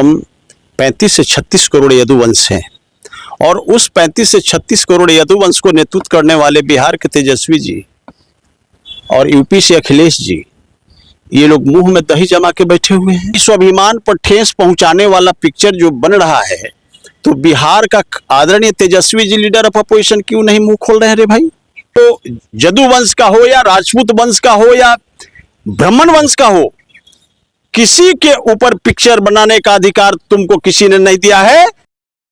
कम 35 से 36 करोड़ यदुवंश हैं और उस 35 से 36 करोड़ यदुवंश को नेतृत्व करने वाले बिहार के तेजस्वी जी और यूपी से अखिलेश जी, ये लोग मुंह में दही जमा के बैठे हुए हैं। स्वाभिमान पर ठेस पहुंचाने वाला पिक्चर जो बन रहा है, तो बिहार का आदरणीय Tejashwi ji leader of opposition क्यों नहीं मुंह खोल रहे हैं रे भाई? तो जदू वंश का हो या राजपूत वंश का हो या ब्राह्मण वंश का हो, किसी के ऊपर पिक्चर बनाने का अधिकार तुमको किसी ने नहीं दिया है।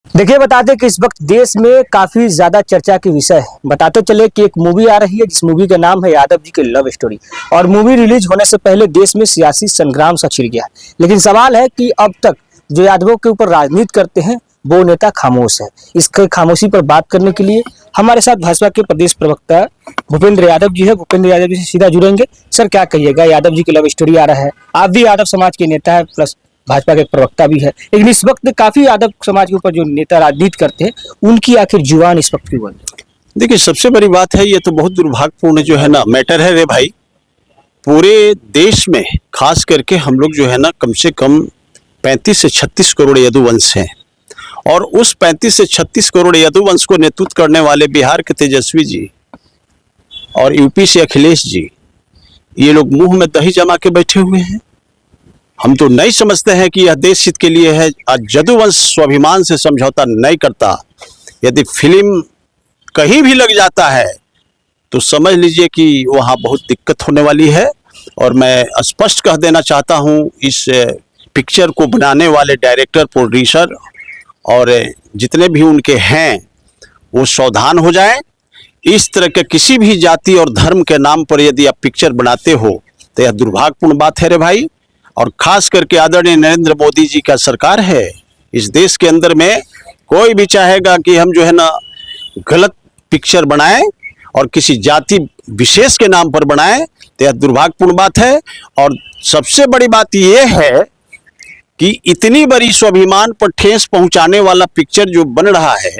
देखिए, बताते कि इस वक्त देश में काफी ज्यादा चर्चा की विषय है। बताते चले कि एक मूवी आ रही है जिस मूवी का नाम है यादव जी की लव स्टोरी, और मूवी रिलीज होने से पहले देश में सियासी संग्राम सा छिड़ गया। लेकिन सवाल है कि अब तक जो यादवों के ऊपर राजनीति करते हैं वो नेता खामोश है। इसके खामोशी पर बात करने के लिए हमारे साथ भाजपा के प्रदेश प्रवक्ता भूपेंद्र यादव जी है। भूपेंद्र यादव जी से सीधा जुड़ेंगे। सर, क्या कहिएगा, यादव जी की लव स्टोरी आ रहा है, आप भी यादव समाज के नेता है प्लस भाजपा के प्रवक्ता भी है, लेकिन इस वक्त काफी यादव समाज के ऊपर जो नेता राजनीति करते हैं उनकी आखिर जुबान इस वक्त क्यों बंद? देखिए, सबसे बड़ी बात है, ये तो बहुत दुर्भाग्यपूर्ण जो है ना मैटर है रे भाई। पूरे देश में खास करके हम लोग जो है ना कम से कम 35 से 36 करोड़ यदुवंश हैं और उस 35 से 36 करोड़ यदुवंश को नेतृत्व करने वाले बिहार के तेजस्वी जी और यूपी से अखिलेश जी, ये लोग मुंह में दही जमा के बैठे हुए हैं। हम तो नहीं समझते हैं कि यह देश हित के लिए है। आज यदुवंश स्वाभिमान से समझौता नहीं करता। यदि फिल्म कहीं भी लग जाता है तो समझ लीजिए कि वहाँ बहुत दिक्कत होने वाली है। और मैं स्पष्ट कह देना चाहता हूँ, इस पिक्चर को बनाने वाले डायरेक्टर, प्रोड्यूसर और जितने भी उनके हैं वो सावधान हो जाएं। इस तरह के किसी भी जाति और धर्म के नाम पर यदि आप पिक्चर बनाते हो तो यह दुर्भाग्यपूर्ण बात है रे भाई। और खास करके आदरणीय नरेंद्र मोदी जी का सरकार है इस देश के अंदर में, कोई भी चाहेगा कि हम जो है ना गलत पिक्चर बनाएं और किसी जाति विशेष के नाम पर बनाएं तो यह दुर्भाग्यपूर्ण बात है। और सबसे बड़ी बात यह है कि इतनी बड़ी स्वाभिमान पर ठेस पहुंचाने वाला पिक्चर जो बन रहा है,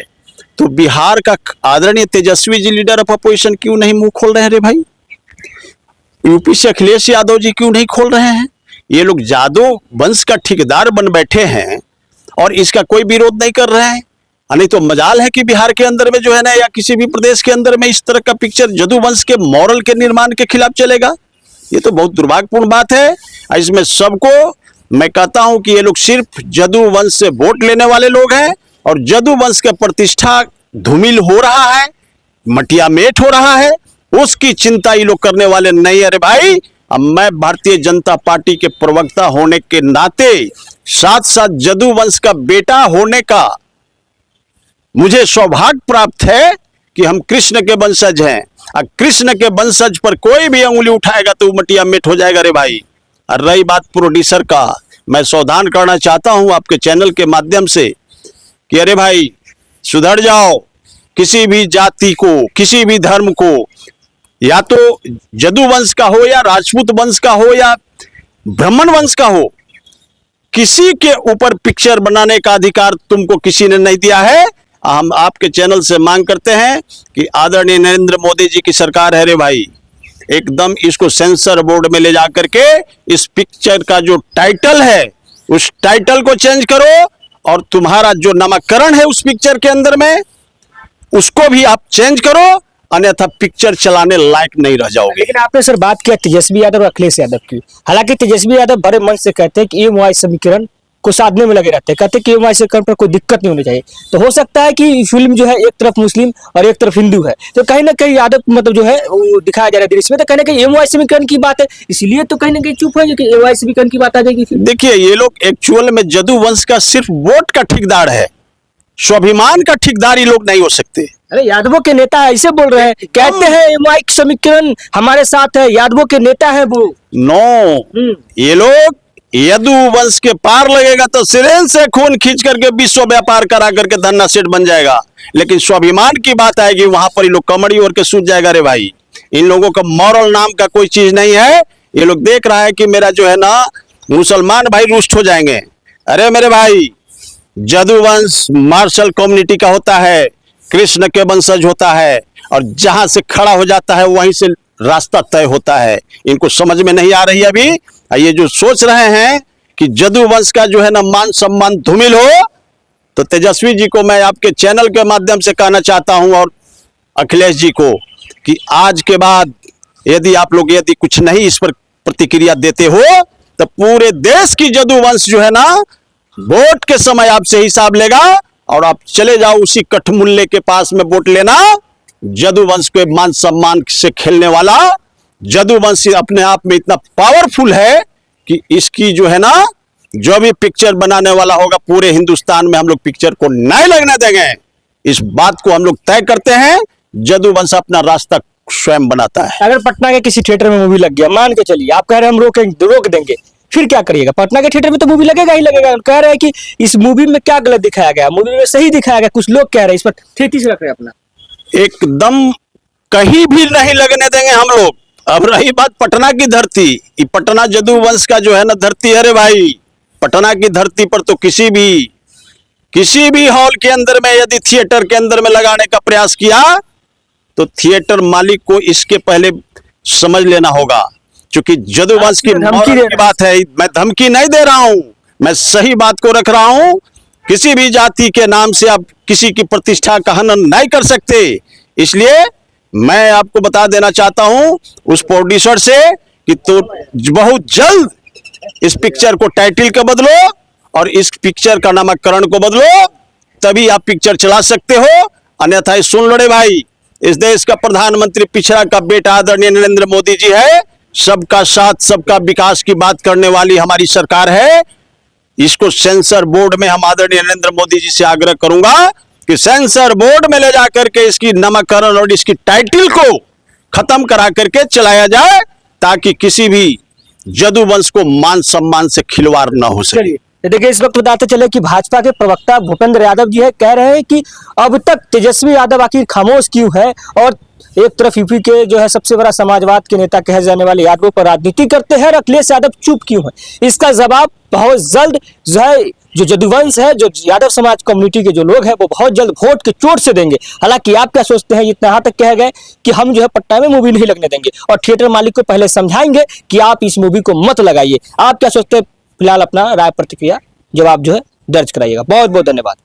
तो बिहार का आदरणीय Tejashwi ji leader of opposition क्यों नहीं मुंह खोल रहे हैं रे भाई? यूपी से अखिलेश यादव जी क्यों नहीं खोल रहे हैं? ये लोग यादव वंश का ठेकेदार बन बैठे हैं और इसका कोई विरोध नहीं कर रहे हैं। नहीं तो मजाल है कि बिहार के अंदर में जो है ना या किसी भी प्रदेश के अंदर में इस तरह का पिक्चर जदू वंश के मॉरल के निर्माण के खिलाफ चलेगा। ये तो बहुत दुर्भाग्यपूर्ण बात है। इसमें सबको मैं कहता हूं कि ये लोग सिर्फ जदू वंश से वोट लेने वाले लोग हैं और जदू वंश का प्रतिष्ठा धूमिल हो रहा है, मटिया मेट हो रहा है, उसकी चिंता ये लोग करने वाले नहीं है रे भाई। अब मैं भारतीय जनता पार्टी के प्रवक्ता होने के नाते, साथ साथ जदू वंश का बेटा होने का मुझे सौभाग्य प्राप्त है कि हम कृष्ण के वंशज हैं। और कृष्ण के वंशज पर कोई भी अंगुली उठाएगा तो मटिया मेट हो जाएगा रे भाई। और रही बात प्रोड्यूसर का, मैं सावधान करना चाहता हूं आपके चैनल के माध्यम से कि अरे भाई सुधर जाओ। किसी भी जाति को, किसी भी धर्म को, या तो जदू वंश का हो या राजपूत वंश का हो या ब्राह्मण वंश का हो, किसी के ऊपर पिक्चर बनाने का अधिकार तुमको किसी ने नहीं दिया है। हम आपके चैनल से मांग करते हैं कि आदरणीय नरेंद्र मोदी जी की सरकार है रे भाई, एकदम इसको सेंसर बोर्ड में ले जाकर के इस पिक्चर का जो टाइटल है उस टाइटल को चेंज करो और तुम्हारा जो नामकरण है उस पिक्चर के अंदर में उसको भी आप चेंज करो, अन्यथा पिक्चर चलाने लायक नहीं रह जाओगे। लेकिन आपने सर बात किया तेजस्वी यादव और अखिलेश यादव की। हालांकि तेजस्वी यादव बड़े मन से कहते हैं कि EMI समीकरण को साधने में लगे रहते हैं, कहते हैं कि EMI समीकरण पर कोई दिक्कत नहीं होनी चाहिए। तो हो सकता है कि फिल्म जो है एक तरफ मुस्लिम और एक तरफ हिंदू है, तो कहीं ना कहीं यादव मतलब जो है वो दिखाया जा रहा है दृश्य में, तो कहीं ना कहीं EMI समीकरण की बात है, इसलिए तो कहीं ना कहीं चुप है कि EMI समीकरण की बात आ जाएगी। देखिए, ये लोग एक्चुअल में जदू वंश का सिर्फ वोट का ठेकेदार है, स्वाभिमान का ठेकेदार ये लोग नहीं हो सकते। अरे यादवों के नेता ऐसे बोल रहे हैं, कहते हैं EMI समीकरण हमारे साथ है, यादवों के नेता है वो। नो, ये लोग यदु वंश के पार लगेगा तो सिरेन से खून खींच करके विश्व व्यापार करा करके धन्ना सेठ बन जाएगा, लेकिन स्वाभिमान की बात आएगी वहां पर ये लोग कमड़ी ओढ़ के सूझ जाएगा रे भाई। इन लोगों का मॉरल नाम का कोई चीज नहीं है। ये लोग देख रहा है कि मेरा जो है ना मुसलमान भाई रुष्ट हो जाएंगे। अरे मेरे भाई, जदू वंश मार्शल कम्युनिटी का होता है, कृष्ण के वंशज होता है और जहां से खड़ा हो जाता है वहीं से रास्ता तय होता है। इनको समझ में नहीं आ रही अभी। ये जो सोच रहे हैं कि जदुवंश का जो है ना मान सम्मान धूमिल हो, तो तेजस्वी जी को मैं आपके चैनल के माध्यम से कहना चाहता हूं और अखिलेश जी को कि आज के बाद यदि आप लोग यदि कुछ नहीं इस पर प्रतिक्रिया देते हो तो पूरे देश की जदुवंश जो है ना वोट के समय आपसे हिसाब लेगा और आप चले जाओ उसी कठमुल्ले के पास में वोट लेना। जदुवंश के मान सम्मान से खेलने वाला जदुवंश अपने आप में इतना पावरफुल है कि इसकी जो है ना जो भी पिक्चर बनाने वाला होगा पूरे हिंदुस्तान में हम लोग पिक्चर को नहीं लगने देंगे। इस बात को हम लोग तय करते हैं। जदुवंश अपना रास्ता स्वयं बनाता है। अगर पटना के किसी थिएटर में मूवी लग गया, मान के चलिए, आप कह रहे हैं हम रोक देंगे, फिर क्या करिएगा? पटना के थिएटर में तो मूवी लगेगा ही लगेगा। कह रहे हैं कि इस मूवी में क्या गलत दिखाया गया, मूवी में सही दिखाया गया। कुछ लोग कह रहे हैं इस पर ठेठी से रख रहे हैं अपना। एकदम कहीं भी नहीं लगने देंगे हम लोग। अब रही बात पटना की धरती, ये पटना जदुवंश का जो है ना धरती है रे भाई। पटना की धरती पर तो किसी भी हॉल के अंदर में यदि थिएटर के अंदर में लगाने का प्रयास किया तो थिएटर मालिक को इसके पहले समझ लेना होगा, क्योंकि जदुवंश की धमकी की बात है। मैं धमकी नहीं दे रहा हूं, मैं सही बात को रख रहा हूं। किसी भी जाति के नाम से आप किसी की प्रतिष्ठा का हनन नहीं कर सकते। इसलिए मैं आपको बता देना चाहता हूं उस प्रोड्यूसर से कि तो बहुत जल्द इस पिक्चर को टाइटल को बदलो और इस पिक्चर का नामकरण को बदलो, तभी आप पिक्चर चला सकते हो। अन्यथा सुन लो रे भाई, इस देश का प्रधानमंत्री पिछड़ा का बेटा आदरणीय नरेंद्र मोदी जी है। सबका साथ सबका विकास की बात करने वाली हमारी सरकार है। इसको सेंसर बोर्ड में हम आदरणीय नरेंद्र मोदी जी से आग्रह करूंगा कि सेंसर बोर्ड में ले जाकर के इसकी नामकरण और इसकी टाइटल को खत्म करा करके चलाया जाए, ताकि किसी भी जदुवंश को मान सम्मान से खिलवाड़ न हो सके। चलिए देखिए, इस वक्त बताते चले कि भाजपा के प्रवक्ता भूपेंद्र यादव जी है, कह रहे हैं कि अब तक तेजस्वी यादव आखिर खामोश क्यों है, और एक तरफ यूपी के जो है सबसे बड़ा समाजवाद के नेता कहे जाने वाले यादवों पर राजनीति करते हैं, और अखिलेश यादव चुप क्यों है। इसका जवाब बहुत जल्द जो है जो जदुवंश है, जो यादव समाज कम्युनिटी के जो लोग हैं, वो बहुत जल्द वोट के चोट से देंगे। हालांकि आप क्या सोचते हैं? इतना यहाँ तक कह गए कि हम जो है पटना में मूवी नहीं लगने देंगे और थिएटर मालिक को पहले समझाएंगे कि आप इस मूवी को मत लगाइए। आप क्या सोचते हैं? फिलहाल अपना राय प्रतिक्रिया जवाब जो है दर्ज कराइएगा। बहुत बहुत धन्यवाद।